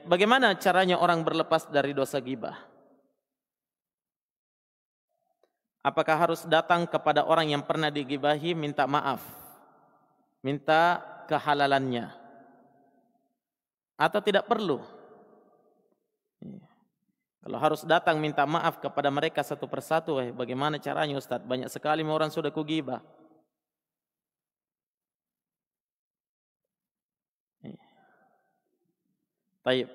bagaimana caranya orang berlepas dari dosa ghibah? Apakah harus datang kepada orang yang pernah dighibahi minta maaf, minta kehalalannya, atau tidak perlu? Kalau harus datang minta maaf kepada mereka satu persatu, bagaimana caranya Ustaz? Banyak sekali orang sudah kughibah. Baik.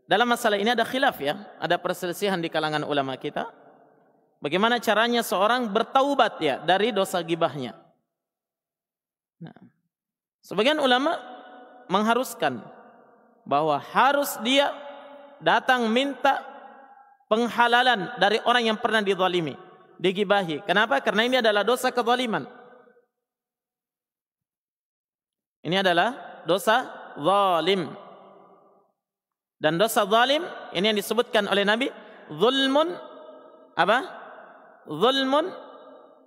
Dalam masalah ini ada khilaf ya, ada perselisihan di kalangan ulama kita. Bagaimana caranya seorang bertaubat ya dari dosa ghibahnya? Nah, sebagian ulama mengharuskan bahwa harus dia datang minta penghalalan dari orang yang pernah dizalimi, dighibahi. Kenapa? Karena ini adalah dosa kezaliman. Ini adalah dosa zalim. Dan dosa zalim ini yang disebutkan oleh Nabi, zulmun apa? Zulmun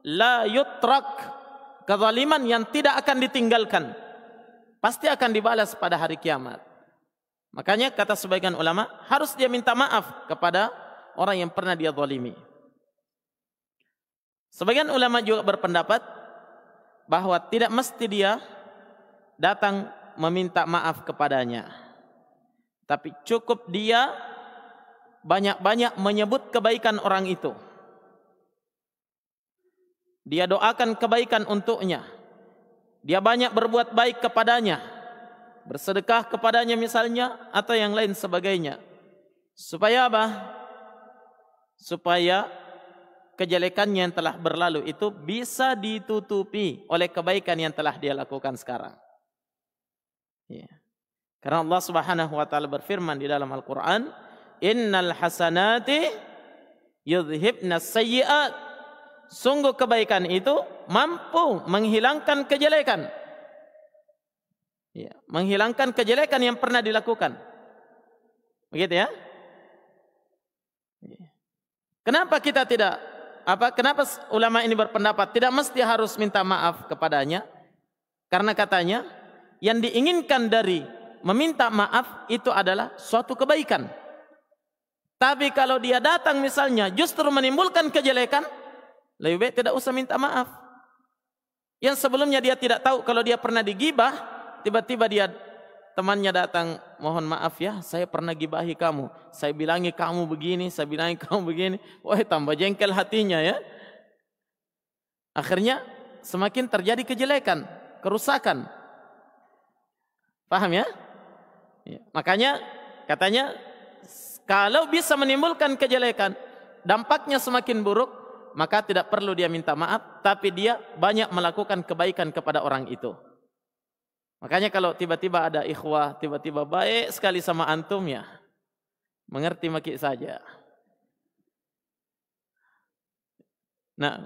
la yutrak, kezaliman yang tidak akan ditinggalkan, pasti akan dibalas pada hari kiamat. Makanya kata sebagian ulama, harus dia minta maaf kepada orang yang pernah dia zalimi. Sebagian ulama juga berpendapat bahwa tidak mesti dia datang meminta maaf kepadanya, tapi cukup dia banyak-banyak menyebut kebaikan orang itu. Dia doakan kebaikan untuknya. Dia banyak berbuat baik kepadanya, bersedekah kepadanya misalnya, atau yang lain sebagainya. Supaya apa? Supaya kejelekannya yang telah berlalu itu bisa ditutupi oleh kebaikan yang telah dia lakukan sekarang. Ya. Karena Allah Subhanahu wa taala berfirman di dalam Al-Qur'an, "Innal hasanati yudhibnas sayyi'at." Sungguh kebaikan itu mampu menghilangkan kejelekan. Ya, menghilangkan kejelekan yang pernah dilakukan. Begitu ya? Kenapa kita tidak kenapa ulama ini berpendapat tidak mesti harus minta maaf kepadanya? Karena katanya yang diinginkan dari meminta maaf itu adalah suatu kebaikan. Tapi kalau dia datang misalnya justru menimbulkan kejelekan, lebih baik tidak usah minta maaf. Yang sebelumnya dia tidak tahu kalau dia pernah digibah, tiba-tiba dia temannya datang, mohon maaf ya, saya pernah gibahi kamu, saya bilangi kamu begini, saya bilangi kamu begini. Wah, tambah jengkel hatinya ya. Akhirnya semakin terjadi kejelekan, kerusakan. Paham ya? Ya. Makanya katanya kalau bisa menimbulkan kejelekan, dampaknya semakin buruk, maka tidak perlu dia minta maaf, tapi dia banyak melakukan kebaikan kepada orang itu. Makanya kalau tiba-tiba ada ikhwah, tiba-tiba baik sekali sama antum ya, mengerti maki saja. Nah,